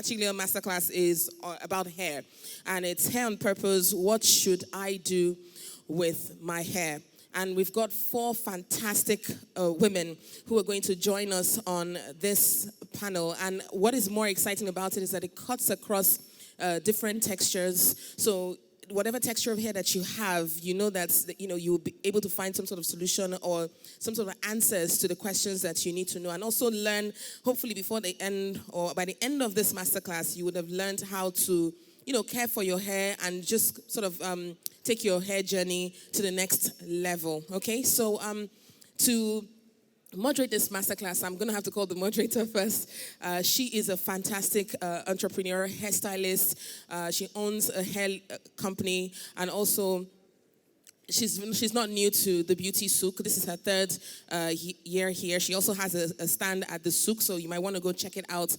particular masterclass is about hair, and it's hair on purpose. What should I do with my hair? And we've got 4 fantastic women who are going to join us on this panel. And what is more exciting about it is that it cuts across different textures. So whatever texture of hair that you have, you know that you'll be able to find some sort of solution or some sort of answers to the questions that you need to know. And also learn, hopefully before the end or by the end of this masterclass, you would have learned how to care for your hair and just sort of take your hair journey to the next level. Okay, so to moderate this masterclass, I'm going to have to call the moderator first. She is a fantastic entrepreneur, hairstylist. She owns a hair company, and also she's not new to the beauty souk. This is her 3rd year here. She also has a stand at the souk, so you might want to go check it out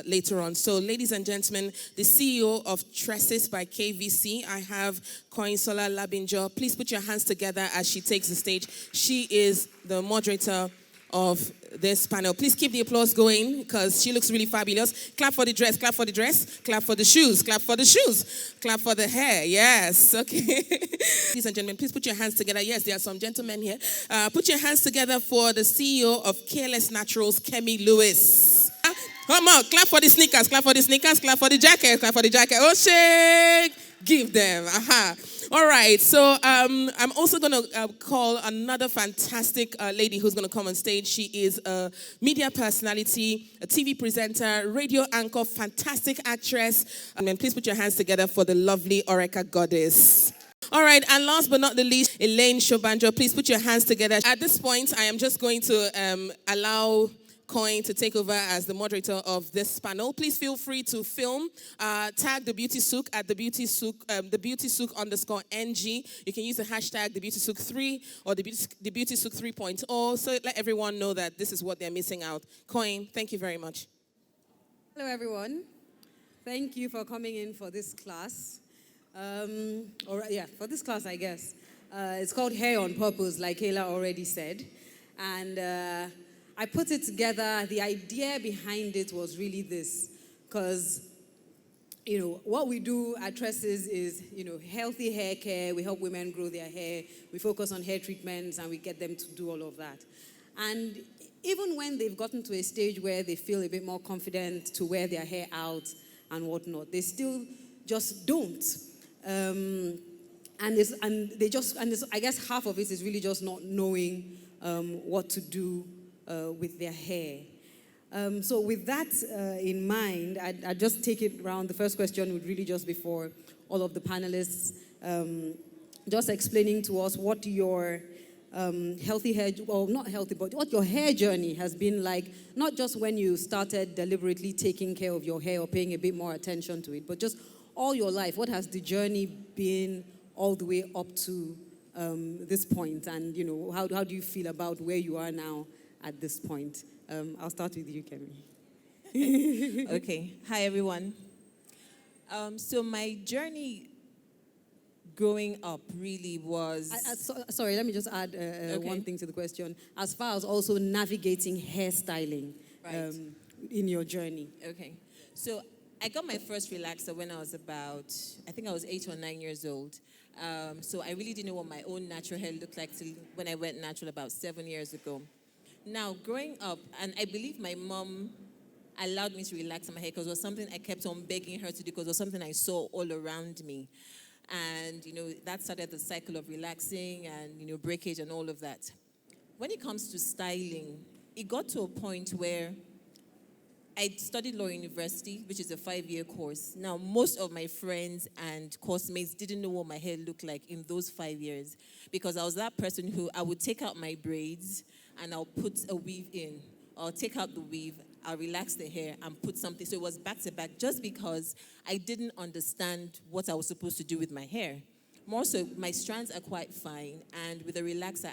later on. So, ladies and gentlemen, the CEO of Tresses by KVC, I have Koinsola Labinjo. Please put your hands together as she takes the stage. She is the moderator of this panel. Please keep the applause going because she looks really fabulous. Clap for the dress, clap for the dress, clap for the shoes, clap for the shoes, clap for the hair. Yes, okay. Ladies and gentlemen, please put your hands together. Yes, there are some gentlemen here. Put your hands together for the CEO of Careless Naturals, Kemi Lewis. Come on, clap for the sneakers, clap for the sneakers, clap for the jacket, clap for the jacket. Oh, shake. Give them. Aha. All right. So I'm also going to call another fantastic lady who's going to come on stage. She is a media personality, a TV presenter, radio anchor, fantastic actress. And then please put your hands together for the lovely Oreka Goddess. All right, and last but not the least, Elaine Shobanjo. Please put your hands together. At this point, I am just going to allow Coin to take over as the moderator of this panel. Please feel free to film, tag the Beauty Souk at the Beauty Souk _NG. You can use the hashtag the Beauty Souk 3 or the Beauty Souk 3.0. So let everyone know that this is what they're missing out. Coin, thank you very much. Hello, everyone. Thank you for coming in for this class. For this class, I guess. It's called Hair on Purpose, like Kayla already said. And I put it together. The idea behind it was really this, because, what we do at Tresses is, healthy hair care. We help women grow their hair. We focus on hair treatments, and we get them to do all of that. And even when they've gotten to a stage where they feel a bit more confident to wear their hair out and whatnot, they still just don't. I guess half of it is really just not knowing what to do with their hair. So with that in mind, I'd just take it around. The first question would really just be for all of the panelists, just explaining to us what your healthy hair, well, not healthy, but what your hair journey has been like, not just when you started deliberately taking care of your hair or paying a bit more attention to it, but just all your life. What has the journey been all the way up to this point? And, how do you feel about where you are now at this point? I'll start with you, Kemi. Okay. Hi, everyone. So my journey growing up really was... Sorry, let me just add one thing to the question. As far as also navigating hairstyling in your journey. Okay. So I got my first relaxer when I was about, I think I was 8 or 9 years old. So I really didn't know what my own natural hair looked like till when I went natural about 7 years ago. Now, growing up, and I believe my mom allowed me to relax my hair because it was something I kept on begging her to do because it was something I saw all around me. And, that started the cycle of relaxing and, breakage and all of that. When it comes to styling, it got to a point where I studied law university, which is a 5-year course. Now, most of my friends and course-mates didn't know what my hair looked like in those 5 years because I was that person who I would take out my braids and I'll put a weave in. I'll take out the weave, I'll relax the hair and put something. So it was back to back just because I didn't understand what I was supposed to do with my hair. More so, my strands are quite fine. And with a relaxer,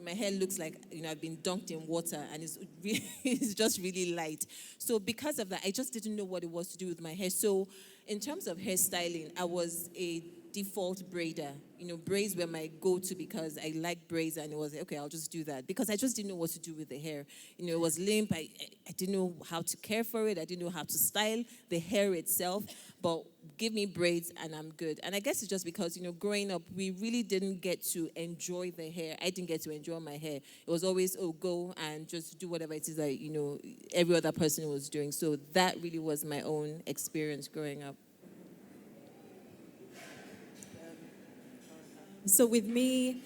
my hair looks like, I've been dunked in water and it's just really light. So because of that, I just didn't know what it was to do with my hair. So in terms of hairstyling, I was a default braider. You know, braids were my go-to because I liked braids, and it was, okay, I'll just do that. Because I just didn't know what to do with the hair. You know, it was limp. I didn't know how to care for it. I didn't know how to style the hair itself. But give me braids and I'm good. And I guess it's just because, you know, growing up, we really didn't get to enjoy the hair. I didn't get to enjoy my hair. It was always, oh, go and just do whatever it is that, you know, every other person was doing. So that really was my own experience growing up. So with me,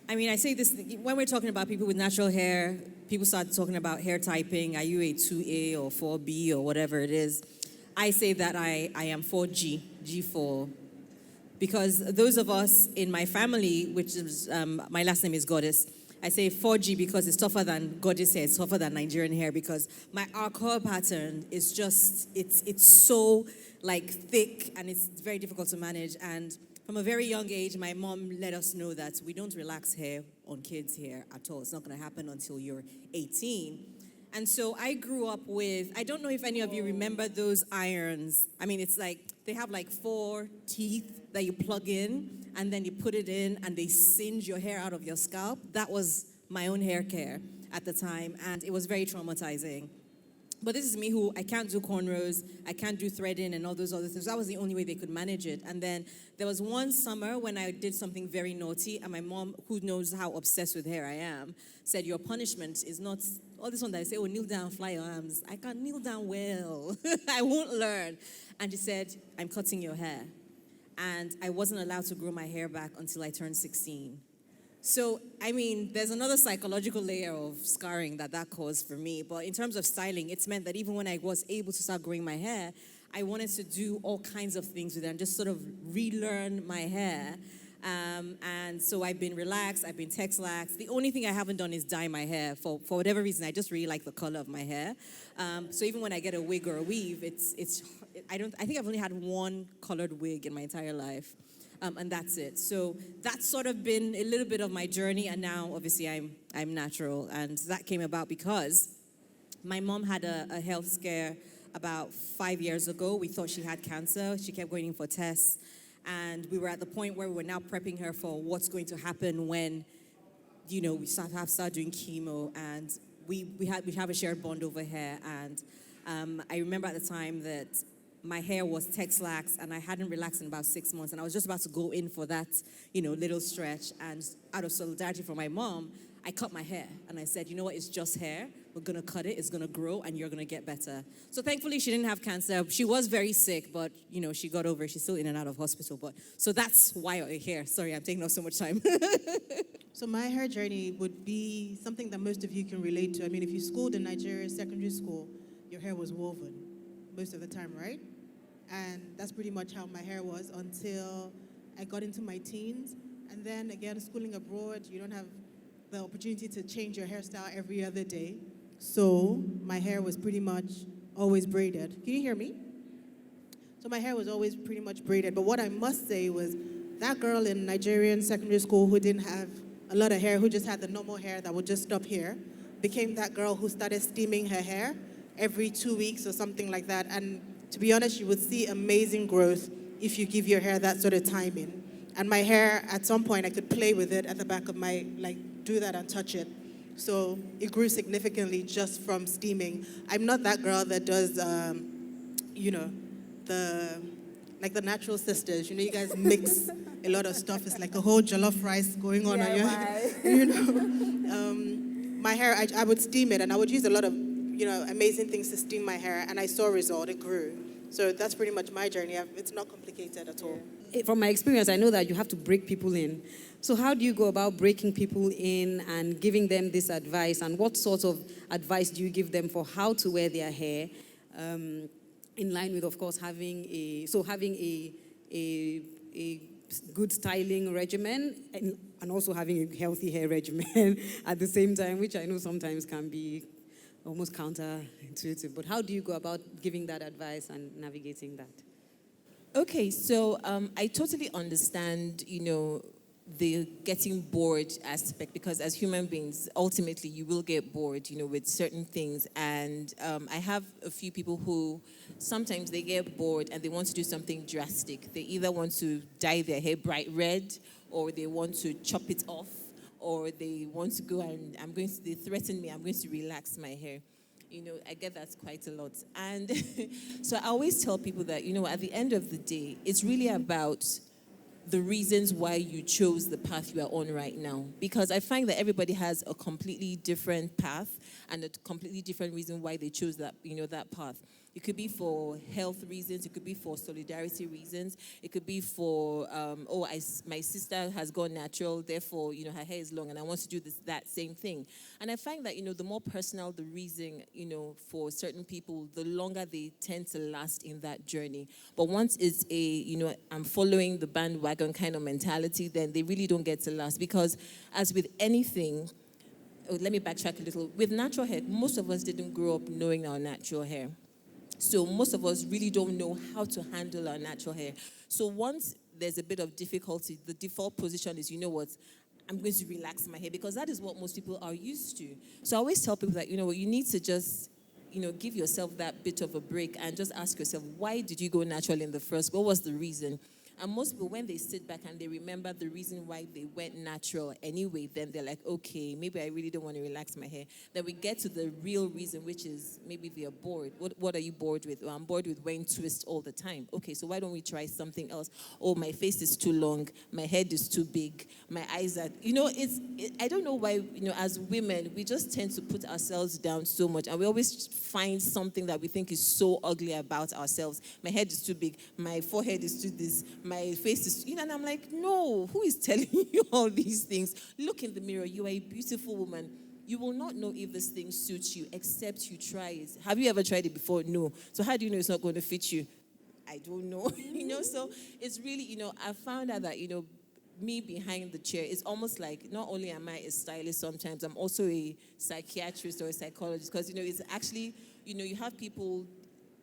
I mean, I say this, when we're talking about people with natural hair, people start talking about hair typing. Are you a 2A or 4B or whatever it is? I say that I am 4G, G4. Because those of us in my family, which is, my last name is Goddess, I say 4G because it's tougher than Goddess hair, it's tougher than Nigerian hair because my curl pattern is just, it's so like thick and it's very difficult to manage. And from a very young age, my mom let us know that we don't relax hair on kids' hair at all. It's not going to happen until you're 18. And so I grew up with, I don't know if any of you remember those irons. I mean, it's like, they have like 4 teeth that you plug in, and then you put it in, and they singe your hair out of your scalp. That was my own hair care at the time, and it was very traumatizing. But this is me who, I can't do cornrows, I can't do threading and all those other things. That was the only way they could manage it. And then there was one summer when I did something very naughty, and my mom, who knows how obsessed with hair I am, said, your punishment is not, all this one that I say, oh, kneel down, fly your arms. I can't kneel down well. I won't learn. And she said, I'm cutting your hair. And I wasn't allowed to grow my hair back until I turned 16. So, I mean, there's another psychological layer of scarring that caused for me. But in terms of styling, it's meant that even when I was able to start growing my hair, I wanted to do all kinds of things with it and just sort of relearn my hair. And so I've been relaxed, I've been Tex-Lax. The only thing I haven't done is dye my hair. For whatever reason, I just really like the color of my hair. So even when I get a wig or a weave, I think I've only had one colored wig in my entire life. And that's it. So that's sort of been a little bit of my journey, and now obviously I'm natural, and that came about because my mom had a health scare about 5 years ago. We thought she had cancer. She kept going in for tests, and we were at the point where we were now prepping her for what's going to happen when, you know, we start doing chemo, and we have a shared bond over hair, and I remember at the time that my hair was Tex-Lax, and I hadn't relaxed in about 6 months, and I was just about to go in for that, you know, little stretch, and out of solidarity for my mom, I cut my hair, and I said, you know what, it's just hair, we're gonna cut it, it's gonna grow, and you're gonna get better. So thankfully, she didn't have cancer. She was very sick, but, you know, she got over it. She's still in and out of hospital, but, so that's why we're here. Sorry, I'm taking up so much time. So my hair journey would be something that most of you can relate to. I mean, if you schooled in Nigeria, secondary school, your hair was woven most of the time, right? And that's pretty much how my hair was until I got into my teens. And then again, schooling abroad, you don't have the opportunity to change your hairstyle every other day. So my hair was pretty much always braided. Can you hear me? So my hair was always pretty much braided. But what I must say was that girl in Nigerian secondary school who didn't have a lot of hair, who just had the normal hair that would just stop here, became that girl who started steaming her hair every 2 weeks or something like that. And to be honest, you would see amazing growth if you give your hair that sort of timing. And my hair, at some point, I could play with it at the back of my, like, do that and touch it. So it grew significantly just from steaming. I'm not that girl that does, you know, the natural sisters. You know, you guys mix a lot of stuff. It's like a whole jollof rice going on. Yeah, You know, my hair, I would steam it, and I would use a lot of, you know, amazing things to steam my hair, and I saw a result. It grew. So that's pretty much my journey. It's not complicated at all. From my experience, I know that you have to break people in. So how do you go about breaking people in and giving them this advice? And what sort of advice do you give them for how to wear their hair? In line with, of course, having a good styling regimen and also having a healthy hair regimen at the same time, which I know sometimes can be almost counterintuitive. But how do you go about giving that advice and navigating that? Okay, so I totally understand, you know, the getting bored aspect, because as human beings, ultimately you will get bored, with certain things. And I have a few people who sometimes they get bored and they want to do something drastic. They either want to dye their hair bright red, or they want to chop it off, or they want to go and they threaten me, I'm going to relax my hair. I get that quite a lot. And so I always tell people that, at the end of the day, it's really about the reasons why you chose the path you are on right now. Because I find that everybody has a completely different path and a completely different reason why they chose that, that path. It could be for health reasons. It could be for solidarity reasons. It could be for, my sister has gone natural, therefore, her hair is long and I want to do that same thing. And I find that, the more personal the reason, for certain people, the longer they tend to last in that journey. But once it's I'm following the bandwagon kind of mentality, then they really don't get to last. Because as with anything, let me backtrack a little. With natural hair, most of us didn't grow up knowing our natural hair. So most of us really don't know how to handle our natural hair. So once there's a bit of difficulty, the default position is, I'm going to relax my hair, because that is what most people are used to. So I always tell people that, you need to just, give yourself that bit of a break and just ask yourself, why did you go natural in the first? What was the reason? And most people, when they sit back and they remember the reason why they went natural anyway, then they're like, okay, maybe I really don't want to relax my hair. Then we get to the real reason, which is maybe they are bored. What are you bored with? Well, I'm bored with wearing twists all the time. Okay, so why don't we try something else? Oh, my face is too long. My head is too big. My eyes are, I don't know why, as women, we just tend to put ourselves down so much. And we always find something that we think is so ugly about ourselves. My head is too big. My forehead is too this. My face is, and I'm like, no, who is telling you all these things? Look in the mirror. You are a beautiful woman. You will not know if this thing suits you except you try it. Have you ever tried it before? No. So how do you know it's not going to fit you? I don't know. So it's really, I found out that, me behind the chair is almost like, not only am I a stylist sometimes, I'm also a psychiatrist or a psychologist, because, it's actually, you have people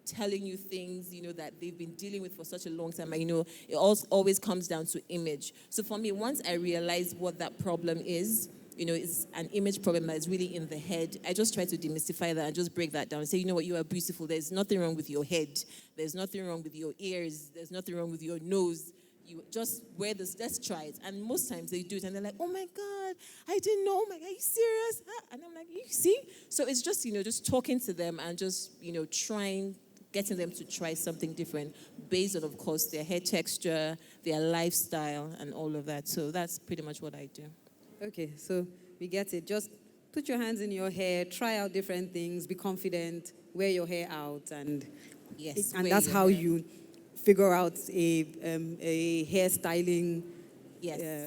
telling you things, that they've been dealing with for such a long time. And, it always comes down to image. So for me, once I realized what that problem is, it's an image problem that is really in the head, I just try to demystify that and just break that down and say, you are beautiful. There's nothing wrong with your head. There's nothing wrong with your ears. There's nothing wrong with your nose. You just wear this, let's try it. And most times they do it and they're like, oh my God, I didn't know, oh my God, are you serious? And I'm like, you see? So it's just, just talking to them and just, getting them to try something different based on, of course, their hair texture, their lifestyle, and all of that. So that's pretty much what I do. Okay, so we get it. Just put your hands in your hair, try out different things, be confident, wear your hair out, and that's how you figure out a hairstyling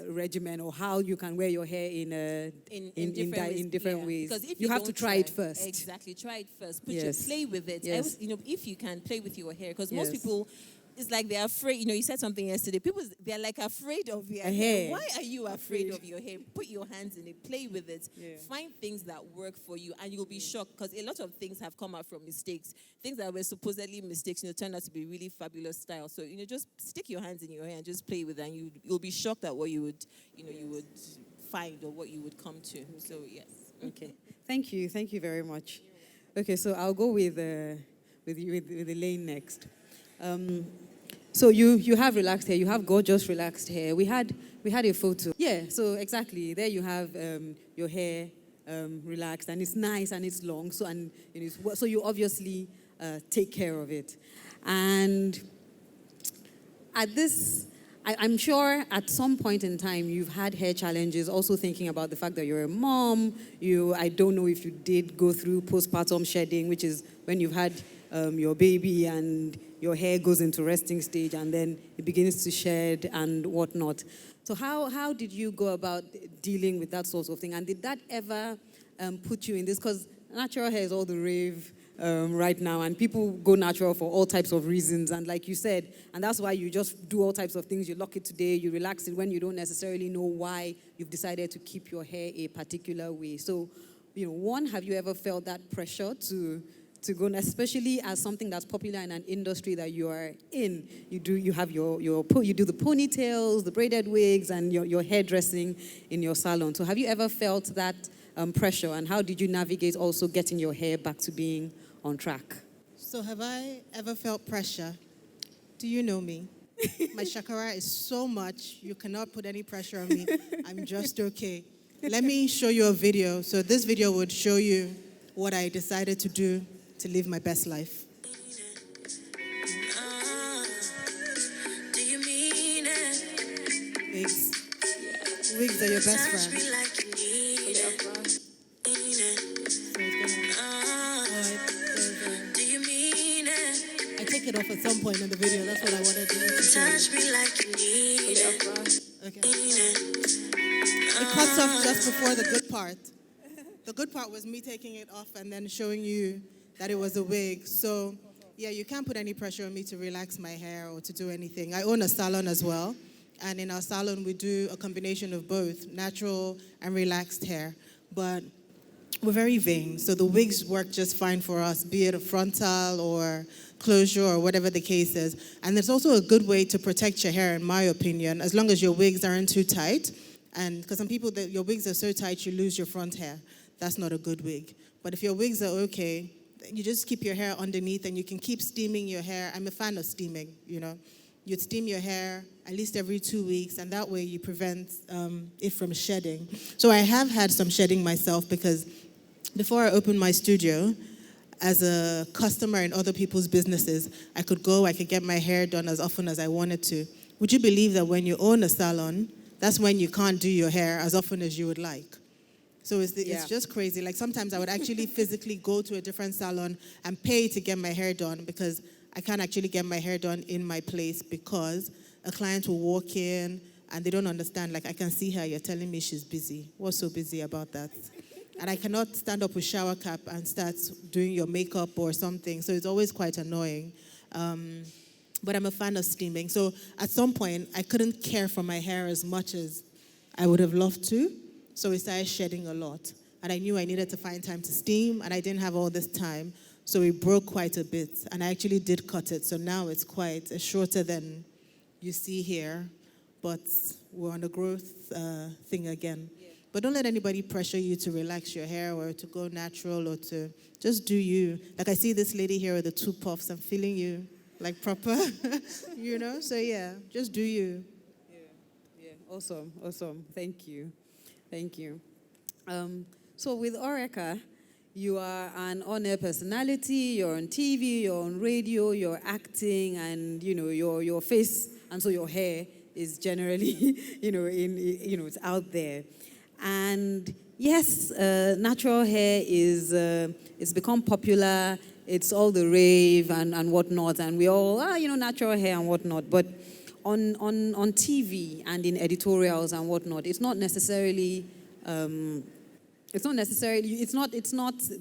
regimen, or how you can wear your hair in different ways. Because if you have to try it first. Exactly, try it first. Play with it. Yes. If you can play with your hair, because most people, it's like they're afraid. You said something yesterday. People, they're like afraid of their hair. Why are you afraid of your hair? Put your hands in it. Play with it. Yeah. Find things that work for you, and you'll be shocked, because a lot of things have come out from mistakes. Things that were supposedly mistakes, turned out to be really fabulous style. So, just stick your hands in your hair and just play with it, and you'll be shocked at what you would, you would find or what you would come to. Okay. So, yes. Okay. Thank you. Thank you very much. Okay, so I'll go with Elaine next. So you have relaxed hair. You have gorgeous relaxed hair. We had a photo. Yeah. So exactly, there you have your hair relaxed, and it's nice and it's long. So so you obviously take care of it. And at this, I'm sure at some point in time you've had hair challenges. Also thinking about the fact that you're a mom. I don't know if you did go through postpartum shedding, which is when you've had your baby and your hair goes into resting stage and then it begins to shed and whatnot. So how did you go about dealing with that sort of thing? And did that ever put you in this? Because natural hair is all the rave right now, and people go natural for all types of reasons. And like you said, and that's why you just do all types of things. You lock it today, you relax it when you don't necessarily know why you've decided to keep your hair a particular way. So, one, have you ever felt that pressure to to go, especially as something that's popular in an industry that you are in. You do the ponytails, the braided wigs, and your hairdressing in your salon. So have you ever felt that pressure, and how did you navigate also getting your hair back to being on track? So have I ever felt pressure? Do you know me? My shakara is so much, you cannot put any pressure on me. I'm just okay. Let me show you a video. So this video would show you what I decided to do to live my best life. Wigs. Wigs are your best friend. I take it off at some point in the video. That's what I wanted to do. Okay. It cuts off just before the good part. The good part was me taking it off and then showing you that it was a wig. So, yeah, you can't put any pressure on me to relax my hair or to do anything. I own a salon as well. And in our salon, we do a combination of both natural and relaxed hair. But we're very vain, so the wigs work just fine for us, be it a frontal or closure or whatever the case is. And there's also a good way to protect your hair, in my opinion, as long as your wigs aren't too tight. And because some people, your wigs are so tight, you lose your front hair. That's not a good wig. But if your wigs are okay, you just keep your hair underneath and you can keep steaming your hair. I'm a fan of steaming, you know. You'd steam your hair at least every 2 weeks, and that way you prevent it from shedding. So I have had some shedding myself, because before I opened my studio, as a customer in other people's businesses, I could get my hair done as often as I wanted to. Would you believe that when you own a salon, that's when you can't do your hair as often as you would like? So it's just crazy. Like sometimes I would actually physically go to a different salon and pay to get my hair done, because I can't actually get my hair done in my place, because a client will walk in and they don't understand. Like, I can see her, you're telling me she's busy. What's so busy about that? And I cannot stand up with shower cap and start doing your makeup or something. So it's always quite annoying. But I'm a fan of steaming. So at some point, I couldn't care for my hair as much as I would have loved to. So it started shedding a lot. And I knew I needed to find time to steam, and I didn't have all this time. So it broke quite a bit. And I actually did cut it. So now it's shorter than you see here. But we're on the growth thing again. Yeah. But don't let anybody pressure you to relax your hair or to go natural or to just do you. Like I see this lady here with the 2 puffs. I'm feeling you, like proper, you know? So yeah, just do you. Yeah. Awesome. Thank you. So with Oreka, you are an on-air personality, you're on TV, you're on radio, you're acting, and, you know, your face, and so your hair is generally, it's out there. And yes, natural hair it's become popular. It's all the rave and whatnot, and we all, natural hair and whatnot. But on TV and in editorials and whatnot, it's not necessarily the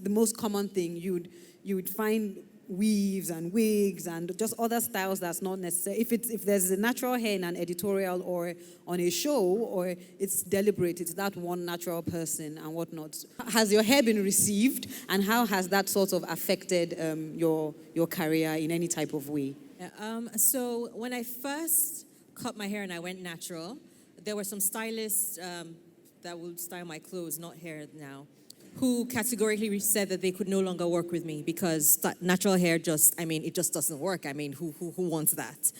most common thing. You would find weaves and wigs and just other styles that's not necessary. If there's a natural hair in an editorial or on a show, or it's deliberate, it's that one natural person and whatnot. Has your hair been received, and how has that sort of affected your career in any type of way? Yeah, so when I first cut my hair and I went natural, there were some stylists that would style my clothes, not hair now, who categorically said that they could no longer work with me because natural hair it just doesn't work. I mean, who wants that?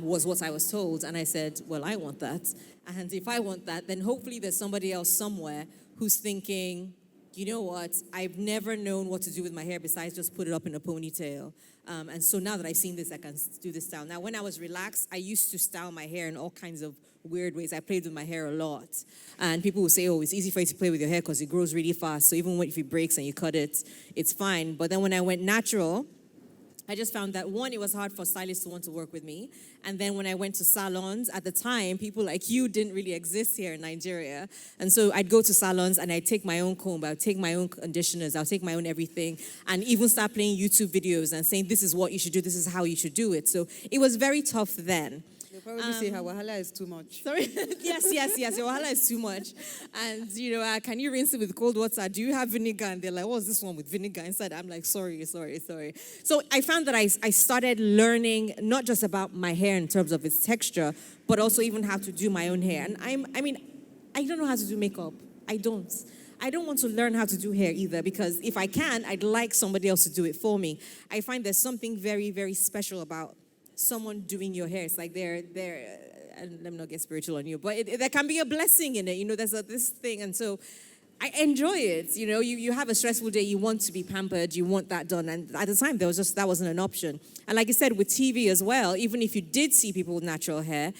Was what I was told. And I said, well, I want that. And if I want that, then hopefully there's somebody else somewhere who's thinking, you know what, I've never known what to do with my hair besides just put it up in a ponytail. And so now that I've seen this, I can do this style. Now, when I was relaxed, I used to style my hair in all kinds of weird ways. I played with my hair a lot. And people will say, oh, it's easy for you to play with your hair because it grows really fast. So even if it breaks and you cut it, it's fine. But then when I went natural, I just found that, one, it was hard for stylists to want to work with me. And then when I went to salons, at the time, people like you didn't really exist here in Nigeria. And so I'd go to salons and I'd take my own comb, I'd take my own conditioners, I'll take my own everything, and even start playing YouTube videos and saying, this is what you should do, this is how you should do it. So it was very tough then. Probably say her wahala is too much. Sorry. yes. Your wahala is too much. And, can you rinse it with cold water? Do you have vinegar? And they're like, what's this one with vinegar inside? I'm like, sorry. So I found that I started learning not just about my hair in terms of its texture, but also even how to do my own hair. And I don't know how to do makeup. I don't want to learn how to do hair either, because if I can, I'd like somebody else to do it for me. I find there's something very, very special about someone doing your hair. It's like they're and let me not get spiritual on you, but there can be a blessing in it. There's this thing, and so I enjoy it. You have a stressful day, you want to be pampered, you want that done, and at the time that wasn't an option. And like I said, with TV as well, even if you did see people with natural hair,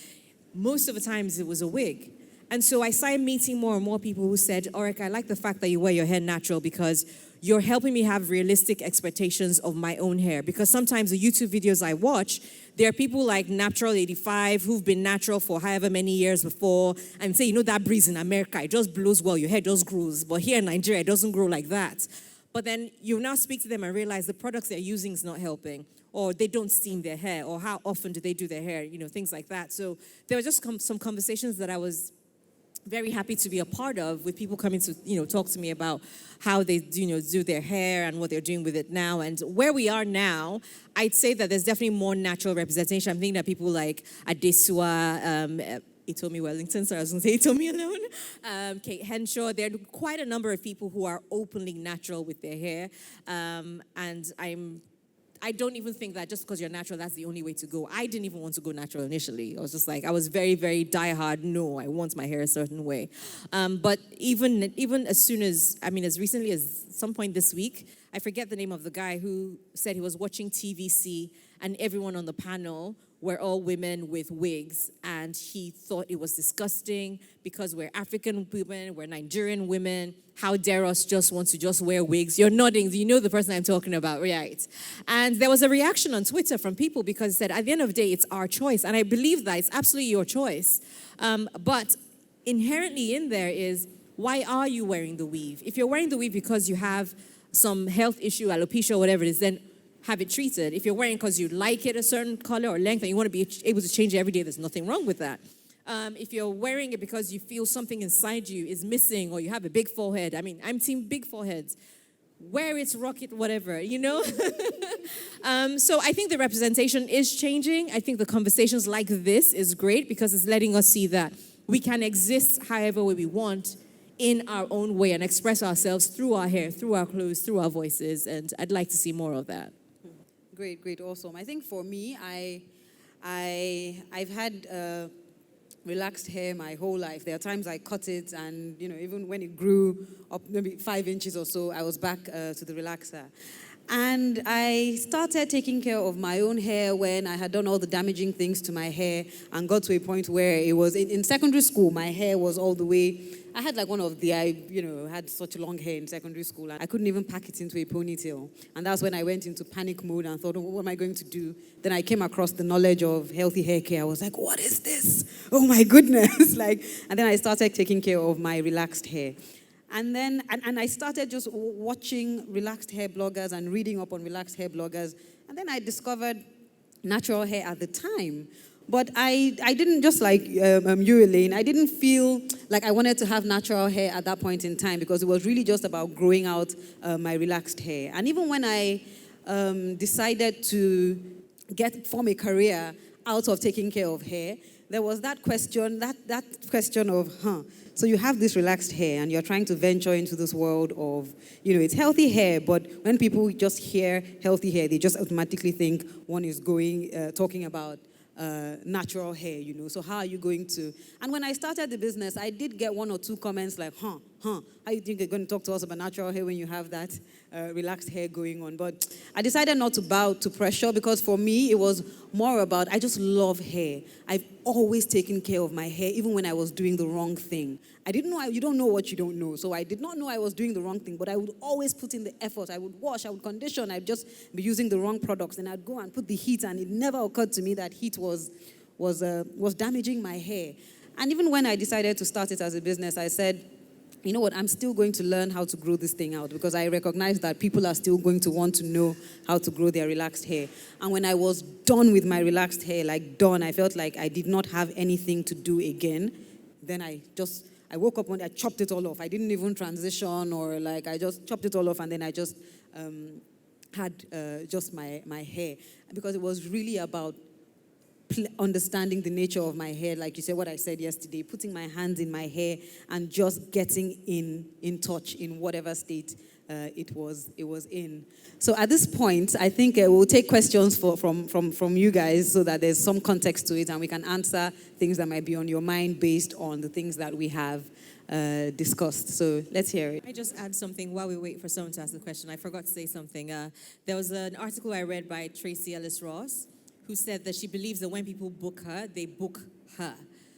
most of the times it was a wig. And so I started meeting more and more people who said, Orica, I like the fact that you wear your hair natural because you're helping me have realistic expectations of my own hair. Because sometimes the YouTube videos I watch, there are people like Natural 85 who've been natural for however many years before and say, that breeze in America, it just blows well, your hair just grows. But here in Nigeria, it doesn't grow like that. But then you now speak to them and realize the products they're using is not helping, or they don't steam their hair, or how often do they do their hair, things like that. So there were just some conversations that I was very happy to be a part of, with people coming to talk to me about how they do their hair and what they're doing with it now. And where we are now, I'd say that there's definitely more natural representation. I'm thinking that people like Adesua, Itomi Wellington, sorry, I was going to say Itomi alone, Kate Henshaw. There are quite a number of people who are openly natural with their hair, and I don't even think that just because you're natural, that's the only way to go. I didn't even want to go natural initially. I was just like, I was very, very diehard. No, I want my hair a certain way. But even as soon as, as recently as some point this week, I forget the name of the guy who said he was watching TVC and everyone on the panel were all women with wigs, and he thought it was disgusting because we're African women, we're Nigerian women. How dare us just want to just wear wigs? You're nodding. You know the person I'm talking about, right? And there was a reaction on Twitter from people because it said, at the end of the day, it's our choice. And I believe that it's absolutely your choice. But inherently in there is, why are you wearing the weave? If you're wearing the weave because you have some health issue, alopecia, whatever it is, then have it treated. If you're wearing it because you like it a certain color or length and you want to be able to change it every day, there's nothing wrong with that. If you're wearing it because you feel something inside you is missing, or you have a big forehead, I'm team big foreheads. Wear it, rock it, whatever, So I think the representation is changing. I think the conversations like this is great because it's letting us see that we can exist however way we want in our own way and express ourselves through our hair, through our clothes, through our voices. And I'd like to see more of that. Great, awesome. I think for me, I've had relaxed hair my whole life. There are times I cut it, and even when it grew up maybe 5 inches or so, I was back to the relaxer. And I started taking care of my own hair when I had done all the damaging things to my hair and got to a point where it was in secondary school. My hair was all the way. I had like had such long hair in secondary school, and I couldn't even pack it into a ponytail. And that's when I went into panic mode and thought, what am I going to do? Then I came across the knowledge of healthy hair care. I was like, what is this? Oh my goodness. And then I started taking care of my relaxed hair. And then, and I started just watching relaxed hair bloggers and reading up on relaxed hair bloggers. And then I discovered natural hair at the time. But I didn't, just like you, Elaine, I didn't feel like I wanted to have natural hair at that point in time because it was really just about growing out my relaxed hair. And even when I decided to form a career out of taking care of hair, there was that question, that question of, so you have this relaxed hair and you're trying to venture into this world of, it's healthy hair, but when people just hear healthy hair, they just automatically think one is talking about natural hair, So how are you going to? And when I started the business, I did get 1 or 2 comments like, how you think you're going to talk to us about natural hair when you have that relaxed hair going on? But I decided not to bow to pressure because for me, it was more about, I just love hair. I've always taken care of my hair, even when I was doing the wrong thing. I didn't know, you don't know what you don't know. So I did not know I was doing the wrong thing, but I would always put in the effort. I would wash, I would condition, I'd just be using the wrong products. And I'd go and put the heat, and it never occurred to me that heat was damaging my hair. And even when I decided to start it as a business, I said, you know what, I'm still going to learn how to grow this thing out because I recognize that people are still going to want to know how to grow their relaxed hair. And when I was done with my relaxed hair, like done, I felt like I did not have anything to do again. Then I woke up one day, I chopped it all off. I didn't even transition or like, I just chopped it all off and then I just had just my hair. Because it was really about understanding the nature of my hair, like you said, what I said yesterday, putting my hands in my hair and just getting in touch in whatever state it was in. So at this point, I think we'll take questions from you guys so that there's some context to it and we can answer things that might be on your mind based on the things that we have discussed. So let's hear it. I just add something while we wait for someone to ask the question. I forgot to say something. There was an article I read by Tracy Ellis Ross, who said that she believes that when people book her, they book her.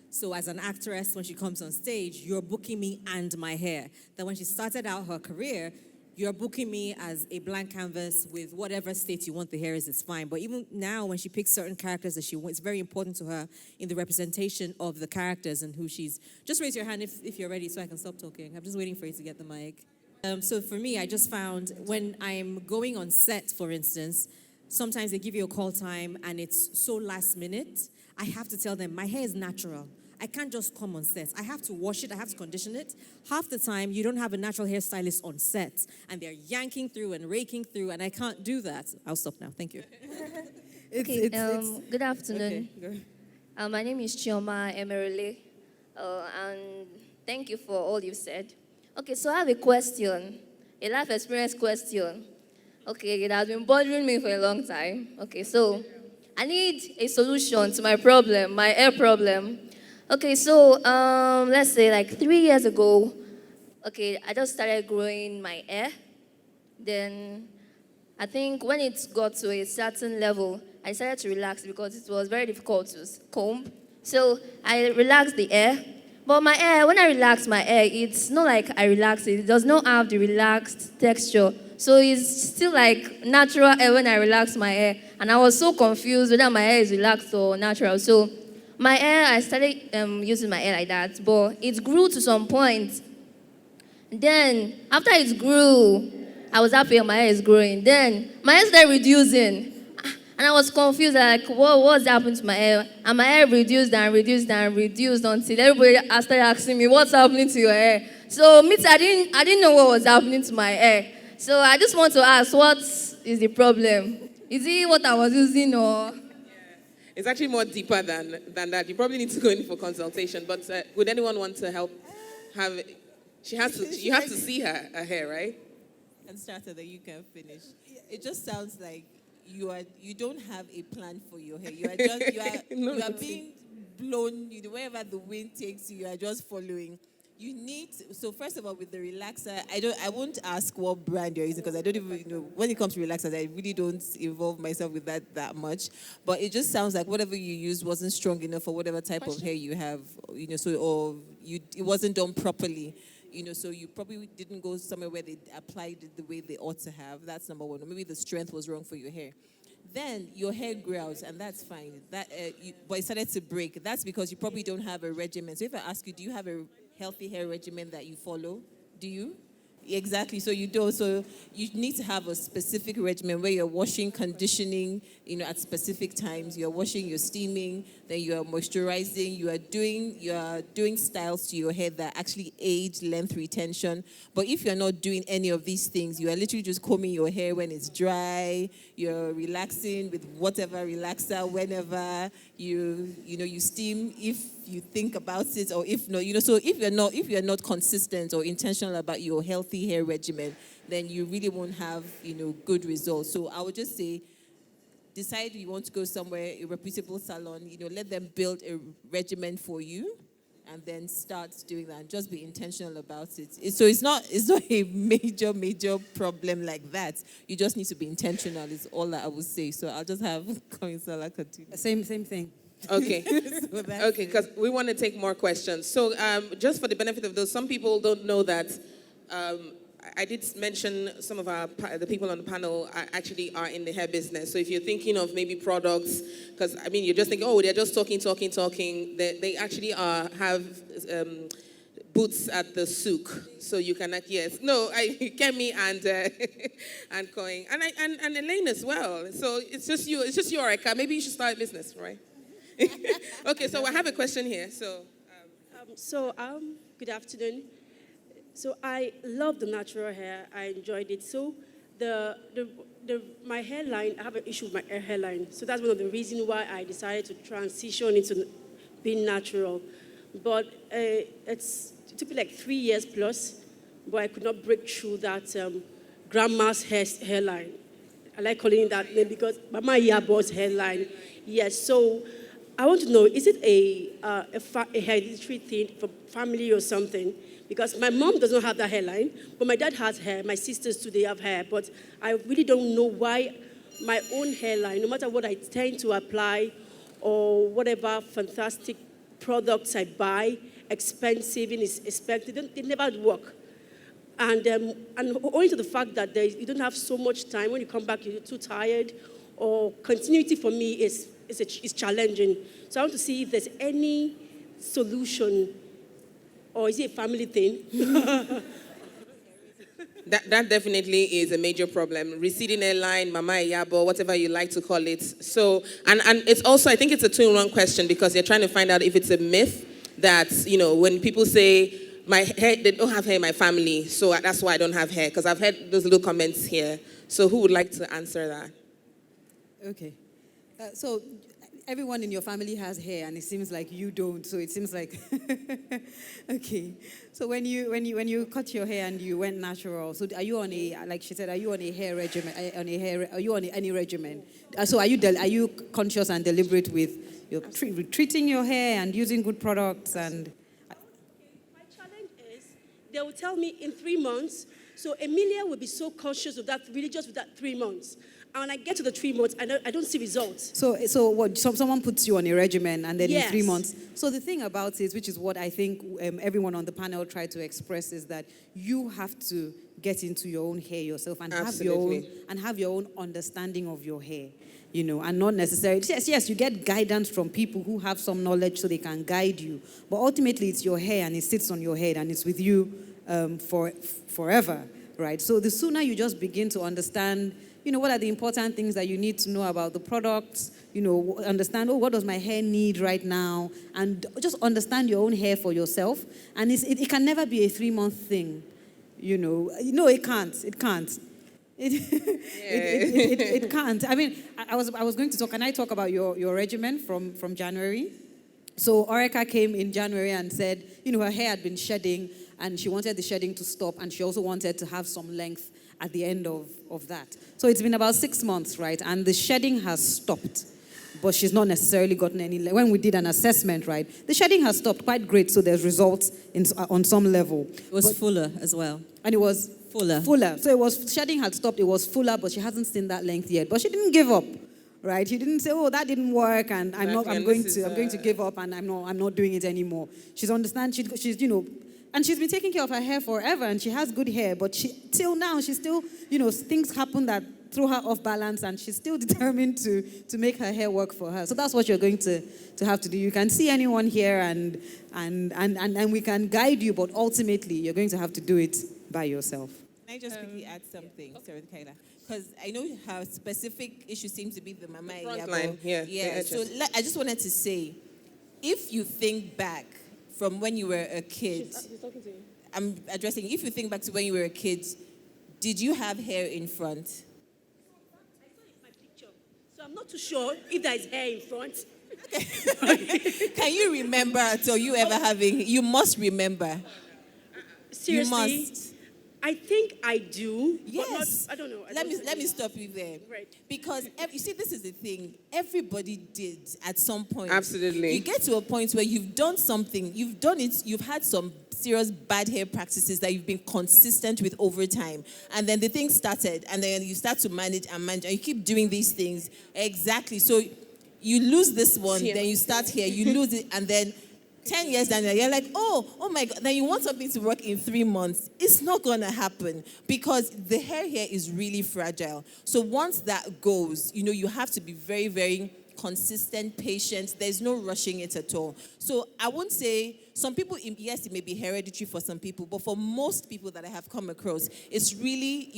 So as an actress, when she comes on stage, you're booking me and my hair. That when she started out her career, you're booking me as a blank canvas with whatever state you want the hair is, it's fine. But even now, when she picks certain characters that she wants, it's very important to her in the representation of the characters and who she's... Just raise your hand if you're ready so I can stop talking. I'm just waiting for you to get the mic. So for me, I just found when I'm going on set, for instance, sometimes they give you a call time and it's so last minute. I have to tell them, my hair is natural. I can't just come on set. I have to wash it. I have to condition it. Half the time, you don't have a natural hairstylist on set and they're yanking through and raking through and I can't do that. I'll stop now. Thank you. Good afternoon. Okay, my name is Chioma Emerile, and thank you for all you've said. Okay, so I have a question, a life experience question. Okay, it has been bothering me for a long time. Okay, so I need a solution to my problem, my hair problem. Okay, so let's say like 3 years ago, okay, I just started growing my hair. Then I think when it got to a certain level, I decided to relax because it was very difficult to comb. So I relaxed the hair. But my hair, when I relax my hair, it's not like I relax it. It does not have the relaxed texture. So it's still like natural hair when I relax my hair. And I was so confused whether my hair is relaxed or natural. So my hair, I started using my hair like that. But it grew to some point. Then, after it grew, I was happy my hair is growing. Then, my hair started reducing. And I was confused, like, what's happened to my hair? And my hair reduced and reduced and reduced until everybody started asking me, what's happening to your hair? So, I didn't know what was happening to my hair. So, I just want to ask, what is the problem? Is it what I was using or... It's actually more deeper than that. You probably need to go in for consultation. But would anyone want to help? You have to see her hair, right? And start so that you can finish. It just sounds like you don't have a plan for your hair. You are being blown. Wherever the wind takes you, you are just following. You need so first of all with the relaxer, I won't ask what brand you're using because I don't even know when it comes to relaxers. I really don't involve myself with that much. But it just sounds like whatever you used wasn't strong enough for whatever type of hair you have. It wasn't done properly. So you probably didn't go somewhere where they applied it the way they ought to have. That's number one. Or maybe the strength was wrong for your hair. Then your hair grew out, and that's fine. But it started to break. That's because you probably don't have a regimen. So if I ask you, do you have a healthy hair regimen that you follow? Do you? Exactly. So you don't. So you need to have a specific regimen where you're washing, conditioning, at specific times. You're washing, you're steaming, then you are moisturizing. You are doing styles to your hair that actually aid length retention. But if you're not doing any of these things, you are literally just combing your hair when it's dry. You're relaxing with whatever relaxer whenever you steam if you think about it, or if not, so if you're not consistent or intentional about your healthy hair regimen, then you really won't have, good results. So I would just say, decide you want to go somewhere, a reputable salon, let them build a regimen for you, and then start doing that. And just be intentional about it. So it's not a major problem like that. You just need to be intentional. Is all that I would say. So I'll just have Koinsala continue. Same thing. Okay. Okay, because we want to take more questions. So just for the benefit of those, some people don't know that I did mention some of the people on the panel actually are in the hair business. So if you're thinking of maybe products, because you're just thinking, oh, they're just talking. They actually have boots at the souk, so you can yes. No, Kemi and and Coin and Elaine as well. So it's just you, Erica. Maybe you should start a business, right? Okay, so I have a question here. So good afternoon. So I love the natural hair. I enjoyed it. So my hairline, I have an issue with my hairline. So that's one of the reasons why I decided to transition into being natural. But it took me like 3 years plus, but I could not break through that grandma's hairline. I like calling it that name because Mama Yabo's hairline. Yes, so I want to know, is it a hereditary thing for family or something? Because my mom does not have that hairline, but my dad has hair. My sisters too, they have hair. But I really don't know why my own hairline, no matter what I tend to apply or whatever fantastic products I buy, expensive and expected, they never work. And owing to the fact that you don't have so much time, when you come back, you're too tired, or continuity for me is challenging. So I want to see if there's any solution, or is it a family thing? That definitely is a major problem. Receding hairline, Mama Yabo, whatever you like to call it. So, and it's also, I think it's a two-in-one question because you're trying to find out if it's a myth that, when people say, my hair, they don't have hair in my family, so that's why I don't have hair, because I've heard those little comments here. So who would like to answer that? Okay. So everyone in your family has hair, and it seems like you don't. So it seems like okay. So when you cut your hair and you went natural, so are you on like she said, are you on a hair regimen? Are you on any regimen? So are you conscious and deliberate with your treating your hair and using good products and? My challenge is they will tell me in 3 months. So Emilia will be so conscious of that, religious with that 3 months. And when I get to the 3 months, I don't see results. So what? Someone puts you on a regimen, and then Yes. in 3 months. So the thing about it, which is what I think everyone on the panel tried to express, is that you have to get into your own hair yourself and have your own understanding of your hair, and not necessarily. Yes, you get guidance from people who have some knowledge, so they can guide you. But ultimately, it's your hair, and it sits on your head, and it's with you forever, right? So the sooner you just begin to understand. What are the important things that you need to know about the products? Understand, what does my hair need right now? And just understand your own hair for yourself. And it can never be a 3-month thing. No, it can't. It can't. It can't. I mean, I was going to talk. Can I talk about your regimen from January? So Orica came in January and said, her hair had been shedding, and she wanted the shedding to stop, and she also wanted to have some length at the end of that. So it's been about 6 months, right? And the shedding has stopped, but she's not necessarily gotten any. When we did an assessment, right, the shedding has stopped quite great, so there's results on some level. It was fuller as well. And it was fuller. So shedding had stopped, it was fuller, but she hasn't seen that length yet. But she didn't give up, right? She didn't say, that didn't work, and I'm going to give up, and I'm not doing it anymore. She's and she's been taking care of her hair forever, and she has good hair, but till now, she's still, things happen that throw her off balance, and she's still determined to make her hair work for her. So that's what you're going to have to do. You can see anyone here, and we can guide you, but ultimately, you're going to have to do it by yourself. Can I just quickly add something, Sarah Kaila? Because I know how specific issue seems to be the Mama Frontline, yeah. So I just wanted to say, if you think back from when you were a kid, He's talking to you. I'm addressing, if you think back to when you were a kid, did you have hair in front? I saw it in my picture. So I'm not too sure if there is hair in front. Can you remember at all you ever having? You must remember. Seriously? You must. I think I do. Yes. But not, I don't know. Let me stop you there. Right. Because you see, this is the thing. Everybody did at some point. Absolutely. You get to a point where you've done something. You've done it. You've had some serious bad hair practices that you've been consistent with over time. And then the thing started, and then you start to manage, and you keep doing these things. Exactly. So you lose this one, then you start here, you lose it, and then 10 years down there, you're like, oh my God. Then you want something to work in 3 months. It's not going to happen because the hair here is really fragile. So once that goes, you have to be very, very consistent, patient. There's no rushing it at all. So I won't say, some people, yes, it may be hereditary for some people, but for most people that I have come across, it's really,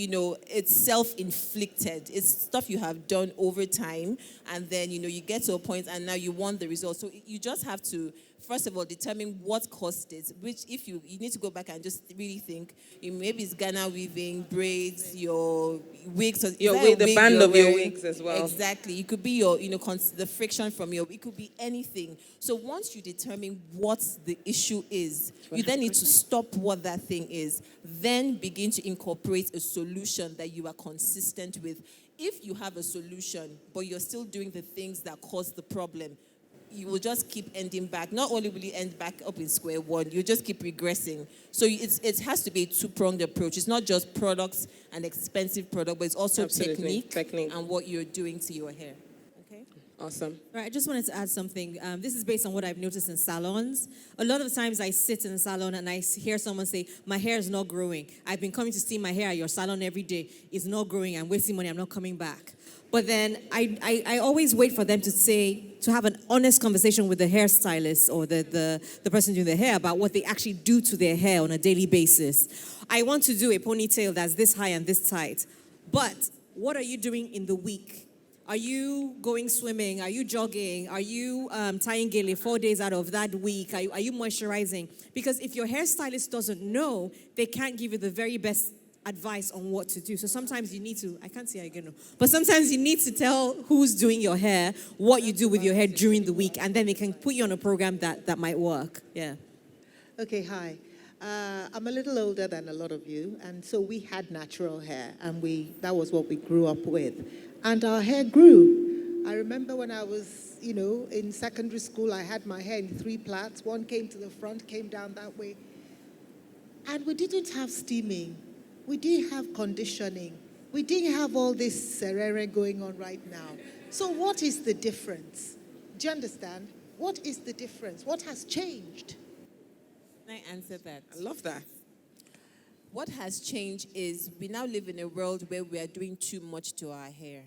it's self-inflicted. It's stuff you have done over time, and then, you get to a point and now you want the result. So you just have to, first of all, determine what caused it, which if you need to go back and just really think, maybe it's Ghana weaving, braids, your wigs. The band of your wigs as well. Exactly. It could be your, the friction from it could be anything. So once you determine what the issue is, you then need to stop what that thing is, then begin to incorporate a solution that you are consistent with. If you have a solution, but you're still doing the things that cause the problem, you will just keep ending back. Not only will you end back up in square one, you just keep regressing. So it has to be a two-pronged approach. It's not just products, an expensive product, but it's also technique and what you're doing to your hair. Okay? Awesome. Right, I just wanted to add something. This is based on what I've noticed in salons. A lot of times I sit in a salon and I hear someone say, my hair is not growing. I've been coming to steam my hair at your salon every day. It's not growing. I'm wasting money. I'm not coming back. But then I always wait for them to have an honest conversation with the hairstylist or the person doing the hair about what they actually do to their hair on a daily basis. I want to do a ponytail that's this high and this tight. But what are you doing in the week? Are you going swimming? Are you jogging? Are you tying gele 4 days out of that week? Are you moisturizing? Because if your hairstylist doesn't know, they can't give you the very best advice on what to do. So sometimes you need to, I can't see how you're going to, but sometimes you need to tell who's doing your hair, what you do with your hair during the week, and then they can put you on a program that might work. Yeah. Okay, hi. I'm a little older than a lot of you, and so we had natural hair, and that was what we grew up with. And our hair grew. I remember when I was, in secondary school, I had my hair in 3 plaits. One came to the front, came down that way. And we didn't have steaming. We didn't have conditioning. We didn't have all this serere going on right now. So what is the difference? Do you understand? What is the difference? What has changed? Can I answer that? I love that. What has changed is we now live in a world where we are doing too much to our hair.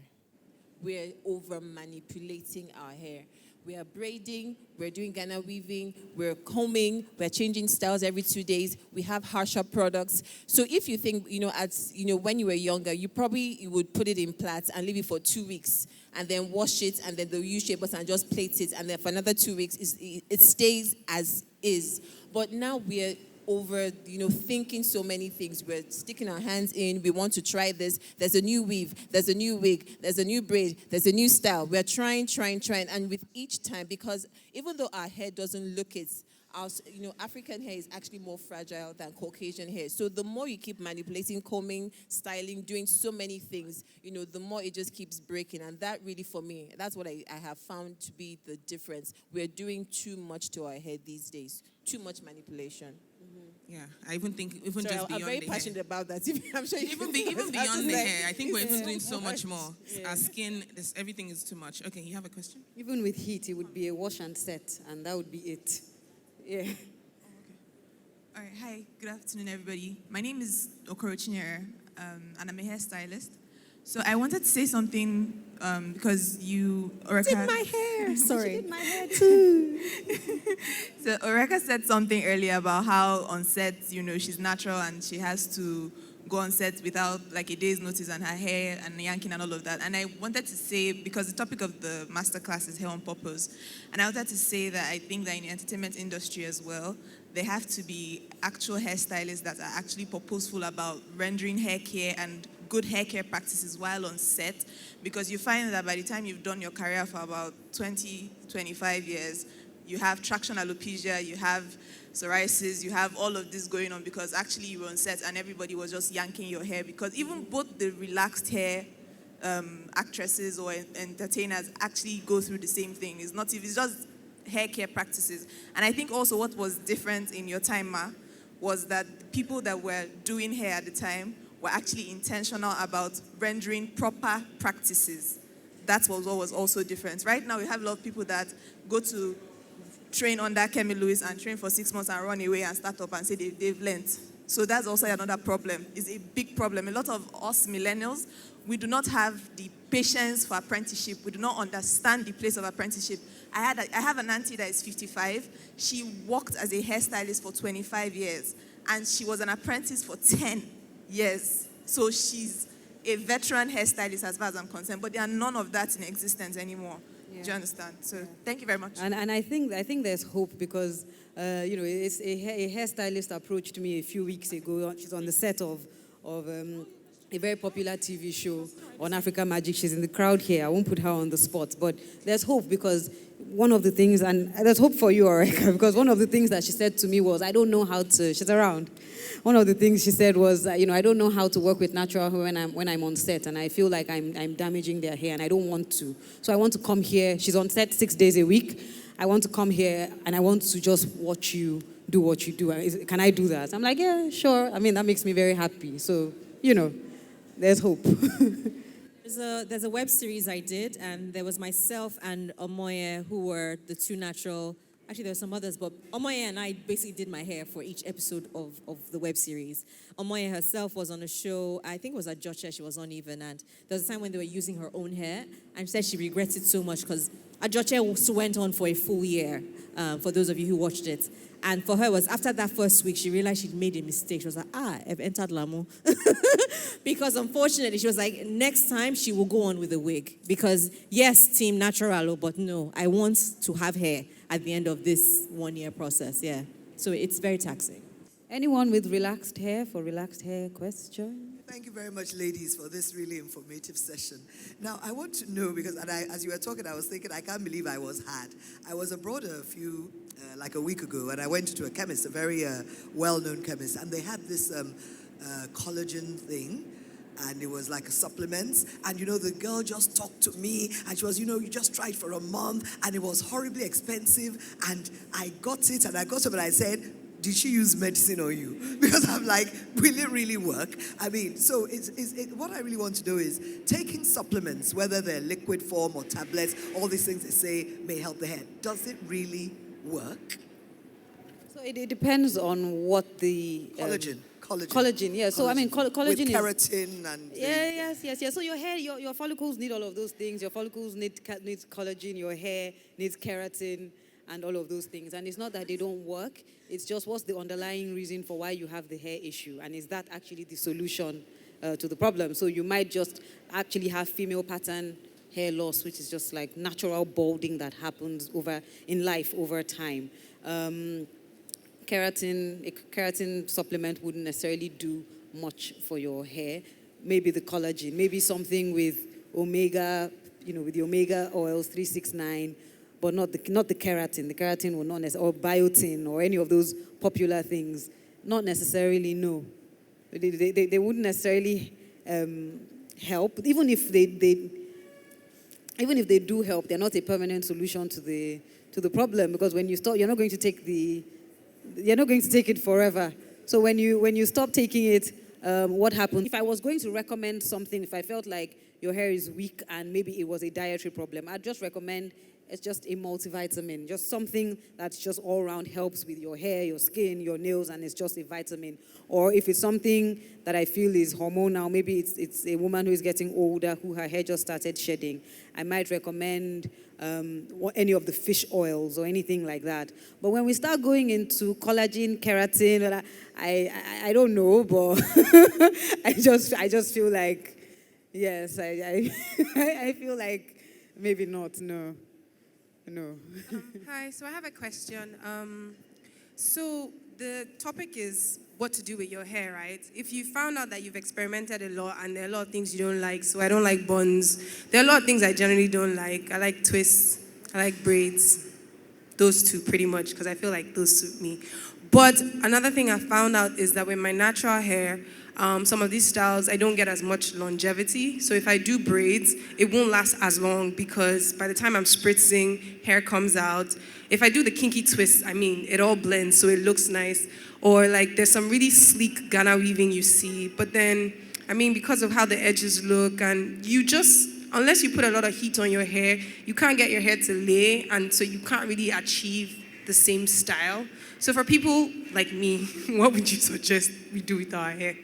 We're over-manipulating our hair. We are braiding, we're doing Ghana weaving, we're combing, we're changing styles every 2 days. We have harsher products. So if you think, when you were younger, you would put it in plaits and leave it for 2 weeks and then wash it and then the U-shapers and just plait it. And then for another 2 weeks, it stays as is. But now we're over, thinking so many things. We're sticking our hands in. We want to try this. There's a new weave. There's a new wig. There's a new braid. There's a new style. We're trying. And with each time, because even though our hair doesn't look it, African hair is actually more fragile than Caucasian hair. So the more you keep manipulating, combing, styling, doing so many things, the more it just keeps breaking. And that really, for me, that's what I have found to be the difference. We're doing too much to our hair these days. Too much manipulation. Yeah, I even think just beyond I'm very the passionate hair. about that. I'm sure Even beyond the hair, I think we're even doing so much more. Our skin, everything is too much. Okay, you have a question? Even with heat, it would be a wash and set, and that would be it. Yeah. Okay. All right. Hi. Good afternoon, everybody. My name is Okoro Chinyere, and I'm a hairstylist. So I wanted to say something because Oreka Did my hair. Sorry. Did my hair too. So Oreka said something earlier about how on set, she's natural and she has to go on set without like a day's notice on her hair and yanking and all of that. And I wanted to say, because the topic of the masterclass is hair on purpose, and I wanted to say that I think that in the entertainment industry as well, there have to be actual hairstylists that are actually purposeful about rendering hair care and good hair care practices while on set, because you find that by the time you've done your career for about 20, 25 years, you have traction alopecia, you have psoriasis, you have all of this going on because actually you were on set and everybody was just yanking your hair, because even both the relaxed hair actresses or entertainers actually go through the same thing. It's just hair care practices. And I think also what was different in your time, Ma, was that the people that were doing hair at the time were actually intentional about rendering proper practices. That's what was also different. Right now we have a lot of people that go to train under Kemi Lewis and train for 6 months and run away and start up and say they've learned. So that's also another problem. It's a big problem. A lot of us millennials, we do not have the patience for apprenticeship. We do not understand the place of apprenticeship. I have an auntie that is 55. She worked as a hairstylist for 25 years, and she was an apprentice for 10 years. So she's a veteran hairstylist as far as I'm concerned, but there are none of that in existence anymore. Yeah. Do you understand? So thank you very much. And I think there's hope because it's a hairstylist approached me a few weeks ago. She's on the set of a very popular TV show on Africa Magic. She's in the crowd here. I won't put her on the spot, but there's hope because one of the things, and there's hope for you, Oreka, because one of the things that she said to me was, I don't know how to. She's around. One of the things she said was, I don't know how to work with natural hair when I'm on set, and I feel like I'm damaging their hair, and I don't want to. So I want to come here. She's on set 6 days a week. I want to come here, and I want to just watch you do what you do. Can I do that? I'm like, yeah, sure. I mean, that makes me very happy. So, there's hope. There's a web series I did, and there was myself and Omoye who were the two natural. Actually, there were some others, but Omoye and I basically did my hair for each episode of the web series. Omoye herself was on a show, I think it was at Joche, she was on even, and there was a time when they were using her own hair, and she said she regretted so much because Ajoche went on for a full year, for those of you who watched it. And for her, was after that first week, she realized she'd made a mistake. She was like, I've entered Lamu. Because unfortunately, she was like, next time she will go on with a wig. Because yes, team natural, but no, I want to have hair at the end of this 1 year process, yeah. So it's very taxing. Anyone with relaxed hair for relaxed hair question? Thank you very much, ladies, for this really informative session. Now, I want to know, because as you were talking, I was thinking, I can't believe I was had. I was abroad like a week ago, and I went to a chemist, a very well-known chemist, and they had this collagen thing, and it was like a supplement, and the girl just talked to me, and she was, you just try it for a month, and it was horribly expensive, and I got it, and I got it, and I said, did she use medicine on you? Because I'm like, will it really work? I mean, so what I really want to know is taking supplements, whether they're liquid form or tablets, all these things they say may help the hair. Does it really work? So it depends on what the... Collagen, yeah. So, I mean, collagen with is... keratin and... Yes. So your hair, your follicles need all of those things. Your follicles need collagen, your hair needs keratin, and all of those things. And it's not that they don't work. It's just what's the underlying reason for why you have the hair issue. And is that actually the solution to the problem? So you might just actually have female pattern hair loss, which is just like natural balding that happens in life over time. A keratin supplement wouldn't necessarily do much for your hair. Maybe the collagen, maybe something with omega, with the omega oils 369, but not the keratin. The keratin will not necessarily, or biotin, or any of those popular things. Not necessarily, no. They wouldn't necessarily help. Even if they do help, they're not a permanent solution to the problem, because when you stop, you're not going to take it forever. So when you stop taking it, what happens? If I was going to recommend something, if I felt like your hair is weak and maybe it was a dietary problem, I'd just recommend it's just a multivitamin, just something that's just all around helps with your hair, your skin, your nails, and it's just a vitamin. Or if it's something that I feel is hormonal, maybe it's a woman who is getting older, who her hair just started shedding, I might recommend any of the fish oils or anything like that. But when we start going into collagen, keratin, I don't know, but I just feel like, yes, I feel like maybe not, no. Hi, so I have a question. So the topic is what to do with your hair, right? If you found out that you've experimented a lot and there are a lot of things you don't like, so I don't like buns. There are a lot of things I generally don't like. I like twists, I like braids. Those two pretty much, because I feel like those suit me. But another thing I found out is that with my natural hair, some of these styles, I don't get as much longevity. So if I do braids, it won't last as long because by the time I'm spritzing, hair comes out. If I do the kinky twist, it all blends, so it looks nice. Or like there's some really sleek Ghana weaving you see. But then, because of how the edges look, and you just, unless you put a lot of heat on your hair, you can't get your hair to lay, and so you can't really achieve the same style. So for people like me, what would you suggest we do with our hair?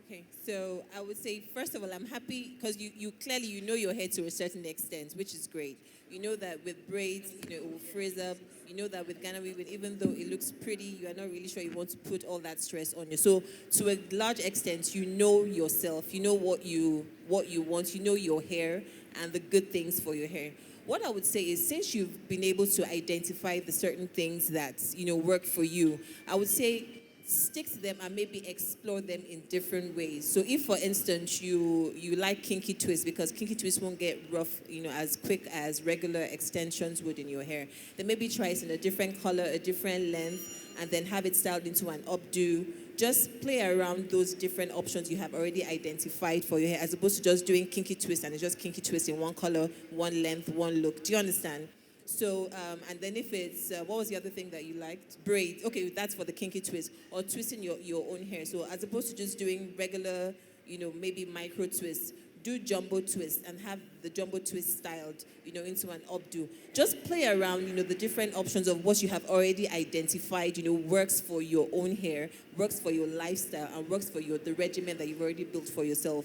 Okay, so I would say, first of all, I'm happy because you clearly, you know your hair to a certain extent, which is great. You know that with braids, it will frizz up. You know that with Ghana weave, even though it looks pretty, you are not really sure you want to put all that stress on you. So to a large extent, you know yourself. You know what you want. You know your hair and the good things for your hair. What I would say is, since you've been able to identify the certain things that work for you, I would say stick to them and maybe explore them in different ways. So if, for instance, you like kinky twists, because kinky twists won't get rough, as quick as regular extensions would in your hair, then maybe try it in a different color, a different length, and then have it styled into an updo. Just play around those different options you have already identified for your hair, as opposed to just doing kinky twist and it's just kinky twist in one color, one length, one look. Do you understand? So, and then if it's, what was the other thing that you liked? Braids. Okay, that's for the kinky twist. Or twisting your own hair. So as opposed to just doing regular, maybe micro twists, do jumbo twists and have the jumbo twist styled, into an updo. Just play around, the different options of what you have already identified, works for your own hair, works for your lifestyle, and works for the regimen that you've already built for yourself.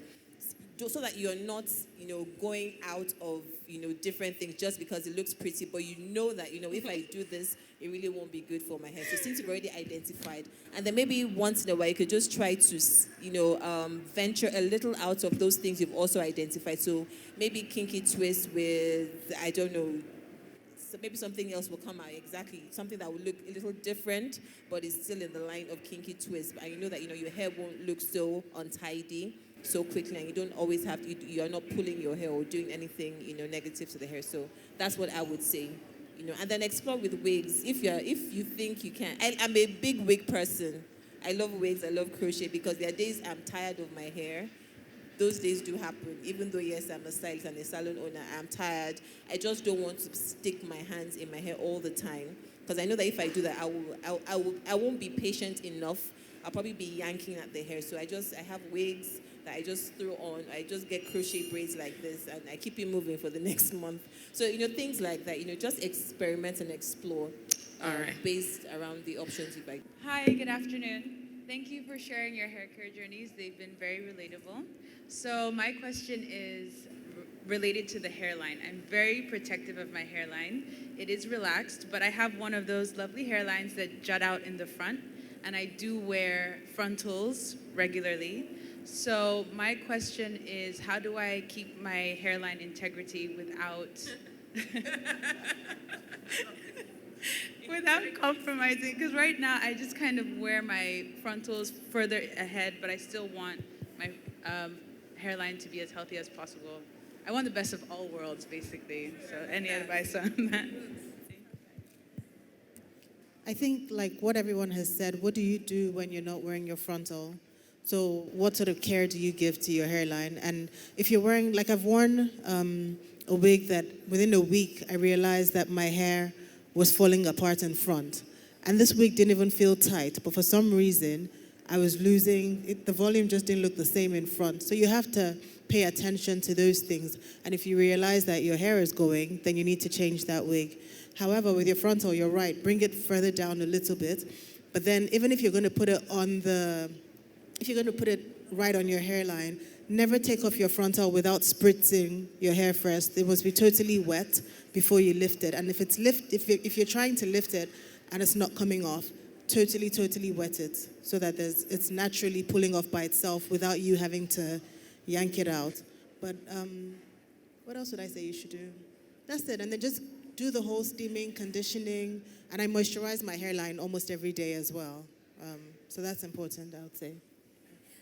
So that you're not, going out of, different things just because it looks pretty, but you know that, if I do this, it really won't be good for my hair. So since you've already identified, and then maybe once in a while, you could just try to, venture a little out of those things you've also identified. So maybe kinky twist with, I don't know, so maybe something else will come out, exactly. Something that will look a little different, but is still in the line of kinky twist. And you know that, your hair won't look so untidy so quickly, and you don't always have to, you're not pulling your hair or doing anything, negative to the hair. So that's what I would say, and then explore with wigs. If you think you can. I'm a big wig person. I love wigs, I love crochet, because there are days I'm tired of my hair. Those days do happen, even though, yes, I'm a stylist and a salon owner, I'm tired. I just don't want to stick my hands in my hair all the time, because I know that if I do that, I won't be patient enough. I'll probably be yanking at the hair. So I have wigs that I just throw on. I just get crochet braids like this, and I keep it moving for the next month. So, things like that, just experiment and explore. All right. Based around the options you've like. Hi, good afternoon. Thank you for sharing your hair care journeys. They've been very relatable. So my question is related to the hairline. I'm very protective of my hairline. It is relaxed, but I have one of those lovely hairlines that jut out in the front, and I do wear frontals regularly. So my question is, how do I keep my hairline integrity without compromising? Because right now I just kind of wear my frontals further ahead, but I still want my hairline to be as healthy as possible. I want the best of all worlds, basically. So any advice on that? I think, like what everyone has said, what do you do when you're not wearing your frontal? So what sort of care do you give to your hairline? And if you're wearing, like I've worn a wig that within a week, I realized that my hair was falling apart in front. And this wig didn't even feel tight, but for some reason, I was losing, the volume just didn't look the same in front. So you have to pay attention to those things. And if you realize that your hair is going, then you need to change that wig. However, with your frontal, you're right, bring it further down a little bit. But then even if you're going to put it right on your hairline, never take off your frontal without spritzing your hair first. It must be totally wet before you lift it. And if you're trying to lift it and it's not coming off, totally wet it so that it's naturally pulling off by itself without you having to yank it out. But what else would I say you should do? That's it. And then just do the whole steaming, conditioning, and I moisturize my hairline almost every day as well. So that's important, I would say.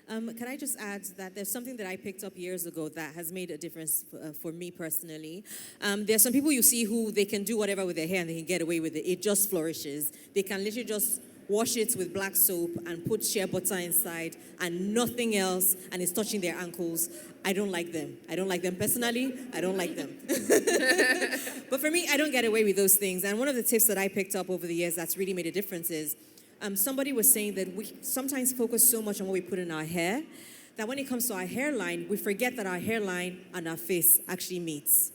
Can I just add that there's something that I picked up years ago that has made a difference for me personally. There's some people you see who they can do whatever with their hair and they can get away with it. It just flourishes. They can literally just wash it with black soap and put shea butter inside and nothing else, and it's touching their ankles. I don't like them. I don't like them personally. I don't like them. But for me, I don't get away with those things. And one of the tips that I picked up over the years that's really made a difference is somebody was saying that we sometimes focus so much on what we put in our hair that when it comes to our hairline, we forget that our hairline and our face actually meets.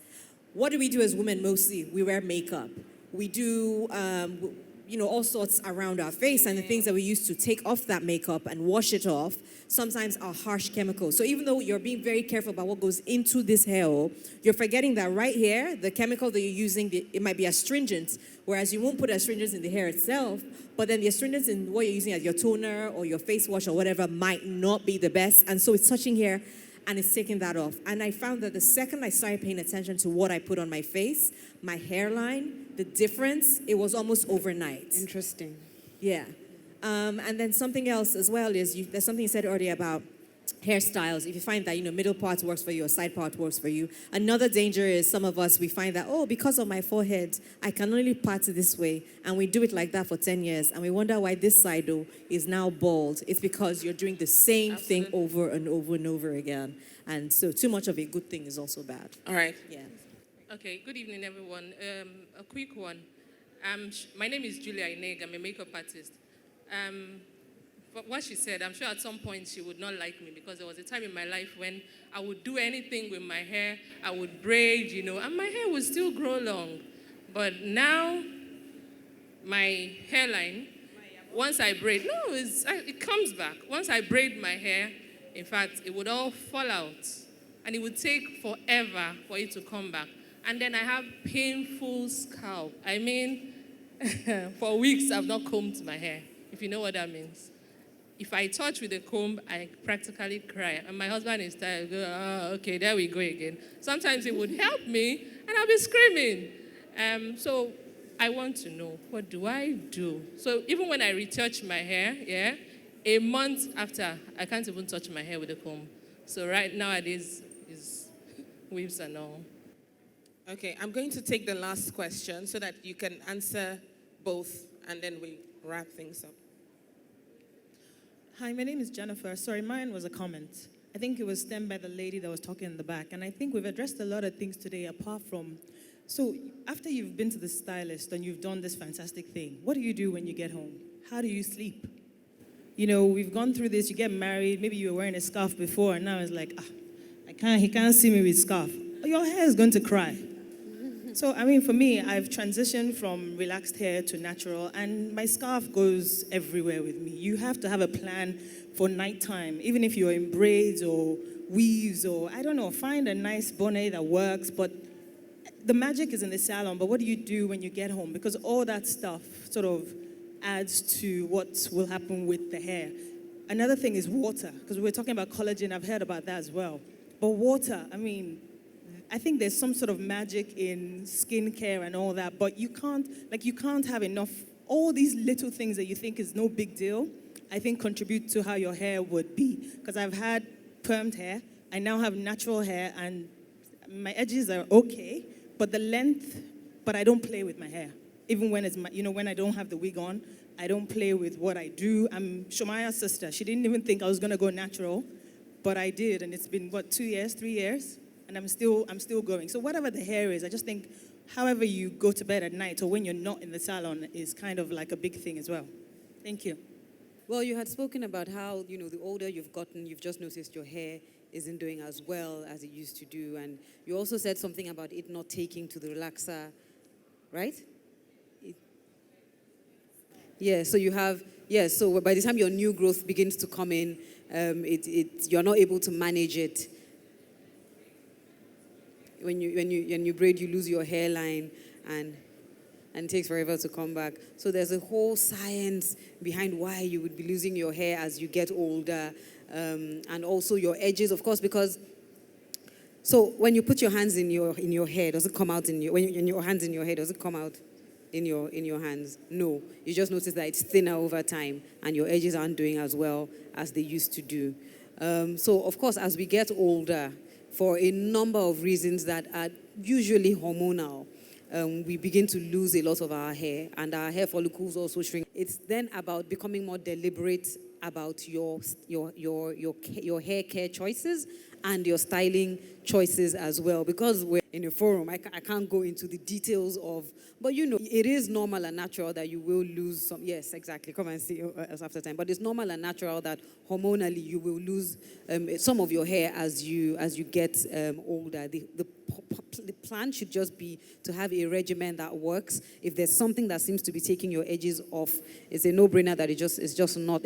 what do we do as women mostly? We wear makeup. We do, all sorts around our face, and the things that we use to take off that makeup and wash it off sometimes are harsh chemicals. So even though you're being very careful about what goes into this hair oil, you're forgetting that right here, the chemical that you're using, it might be astringent, whereas you won't put astringents in the hair itself, but then the astringents in what you're using as your toner or your face wash or whatever might not be the best, and so it's touching here and it's taking that off. And I found that the second I started paying attention to what I put on my face, my hairline, the difference, it was almost overnight. Interesting. Yeah. And then something else as well is, there's something you said earlier about hairstyles. If you find that, middle part works for you or side part works for you. Another danger is some of us, we find that, because of my forehead, I can only part it this way. And we do it like that for 10 years. And we wonder why this side, though, is now bald. It's because you're doing the same thing over and over and over again. And so too much of a good thing is also bad. All right. Yeah. Okay, good evening, everyone. A quick one. My name is Julia Ineg. I'm a makeup artist. But what she said, I'm sure at some point she would not like me, because there was a time in my life when I would do anything with my hair. I would braid, and my hair would still grow long. But now, my hairline, once I braid, it comes back. Once I braid my hair, in fact, it would all fall out. And it would take forever for it to come back. And then I have painful scalp. I mean, for weeks I've not combed my hair, if you know what that means. If I touch with a comb, I practically cry. And my husband is tired. Okay, there we go again. Sometimes it would help me, and I'll be screaming. So I want to know, what do I do? So even when I retouch my hair, a month after, I can't even touch my hair with a comb. So right nowadays, is weaves and all. Okay, I'm going to take the last question so that you can answer both, and then we wrap things up. Hi, my name is Jennifer. Sorry, mine was a comment. I think it was stemmed by the lady that was talking in the back. And I think we've addressed a lot of things today apart from, so after you've been to the stylist and you've done this fantastic thing, what do you do when you get home? How do you sleep? We've gone through this, you get married, maybe you were wearing a scarf before, and now it's like, he can't see me with scarf. Your hair is going to cry. So, for me, I've transitioned from relaxed hair to natural, and my scarf goes everywhere with me. You have to have a plan for nighttime, even if you're in braids or weaves or, find a nice bonnet that works. But the magic is in the salon, but what do you do when you get home? Because all that stuff sort of adds to what will happen with the hair. Another thing is water, because we're talking about collagen. I've heard about that as well. But water, I think there's some sort of magic in skincare and all that, but you can't have enough. All these little things that you think is no big deal, I think contribute to how your hair would be. Because I've had permed hair, I now have natural hair, and my edges are okay, but the length, but I don't play with my hair. Even when it's, when I don't have the wig on, I don't play with what I do. I'm Shomaya's sister. She didn't even think I was gonna go natural, but I did, and it's been, 2 years, 3 years? And I'm still going. So whatever the hair is, I just think however you go to bed at night or when you're not in the salon is kind of like a big thing as well. Thank you. Well, you had spoken about how, the older you've gotten, you've just noticed your hair isn't doing as well as it used to do. And you also said something about it not taking to the relaxer, right? So by the time your new growth begins to come in, you're not able to manage it. When you braid, you lose your hairline, and it takes forever to come back. So there's a whole science behind why you would be losing your hair as you get older, and also your edges, of course, because. So when you put your hands in your hair, does it come out in your hands in your hair? Does it come out in your hands? No, you just notice that it's thinner over time, and your edges aren't doing as well as they used to do. So of course, as we get older, for a number of reasons that are usually hormonal, we begin to lose a lot of our hair, and our hair follicles also shrink. It's then about becoming more deliberate about your hair care choices and your styling choices as well. Because we're in a forum, I can't go into the details of, but it is normal and natural that you will lose some. Yes, exactly. Come and see us after time. But it's normal and natural that hormonally you will lose some of your hair as you get older. The the plan should just be to have a regimen that works. If there's something that seems to be taking your edges off, it's a no-brainer that it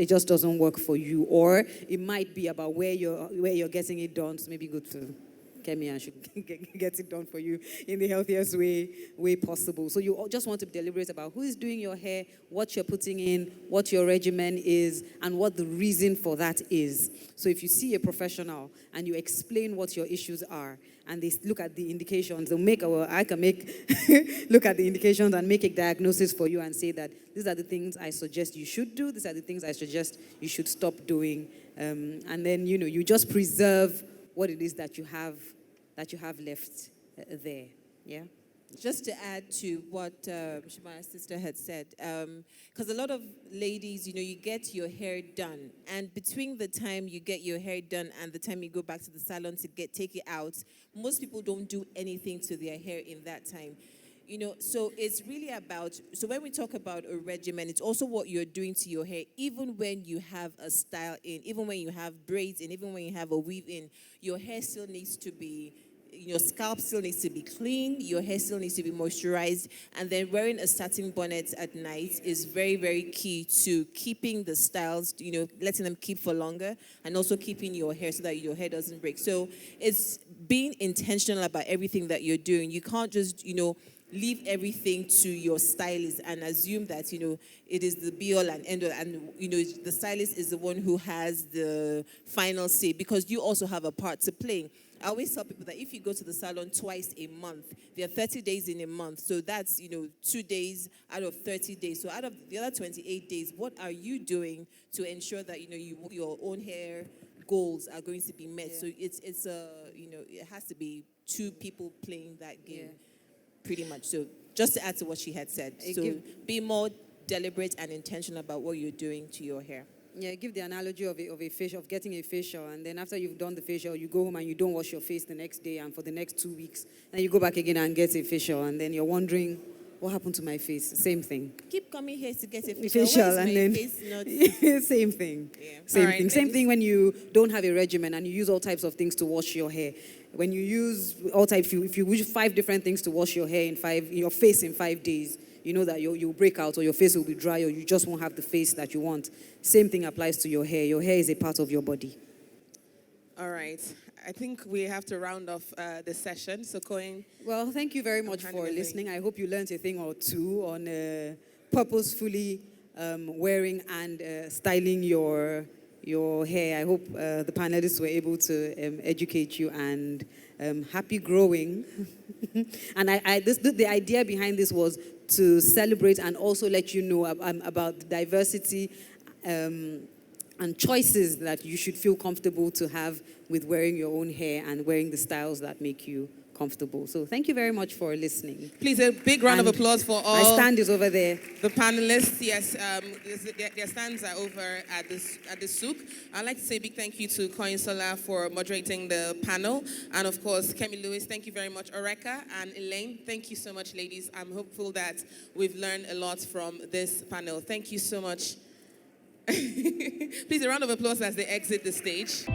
just doesn't work for you. Or it might be about where you're getting it done. So maybe go to Kemi and should get it done for you in the healthiest way possible. So you just want to be deliberate about who is doing your hair, what you're putting in, what your regimen is, and what the reason for that is. So if you see a professional and you explain what your issues are, and they look at the indications, I can look at the indications and make a diagnosis for you and say that these are the things I suggest you should do, these are the things I suggest you should stop doing. And then, you just preserve what it is that you have left there. Yeah. Just to add to what my sister had said, because a lot of ladies, you get your hair done, and between the time you get your hair done and the time you go back to the salon to take it out, most people don't do anything to their hair in that time. So it's really about, so when we talk about a regimen, it's also what you're doing to your hair, even when you have a style in, even when you have braids in, even when you have a weave in, your hair still needs to be, your scalp still needs to be clean, your hair still needs to be moisturized, and then wearing a satin bonnet at night is very, very key to keeping the styles, letting them keep for longer, and also keeping your hair so that your hair doesn't break. So it's being intentional about everything that you're doing. You can't just, leave everything to your stylist and assume that, it is the be-all and end-all, and, the stylist is the one who has the final say, because you also have a part to play. I always tell people that if you go to the salon twice a month, there are 30 days in a month, so that's, 2 days out of 30 days. So out of the other 28 days, what are you doing to ensure that, your own hair goals are going to be met? Yeah. So it's it has to be two people playing that game. Yeah. Pretty much. So just to add to what she had said, be more deliberate and intentional about what you're doing to your hair. Yeah, give the analogy of a facial, of getting a facial, and then after you've done the facial, you go home and you don't wash your face the next day and for the next 2 weeks. Then you go back again and get a facial, and then you're wondering, what happened to my face? Same thing. Keep coming here to get a facial and then same thing. Yeah. Same thing when you don't have a regimen and you use all types of things to wash your hair. When you use all types, if you use 5 different things to wash your hair your face in 5 days, you know that you'll break out, or your face will be dry, or you just won't have the face that you want. Same thing applies to your hair. Your hair is a part of your body. All right. I think we have to round off the session. So, Cohen. Well, thank you very much for listening. I hope you learned a thing or two on purposefully wearing and styling your hair. I hope the panelists were able to educate you, and happy growing. And the idea behind this was to celebrate and also let you know about the diversity and choices that you should feel comfortable to have with wearing your own hair and wearing the styles that make you comfortable. So thank you very much for listening. Please, a big round of applause for all. My stand is over there. The panelists, yes, their stands are over at the souk. I'd like to say a big thank you to Coin Sola for moderating the panel. And of course, Kemi Lewis, thank you very much. Oreka and Elaine, thank you so much, ladies. I'm hopeful that we've learned a lot from this panel. Thank you so much. Please, a round of applause as they exit the stage.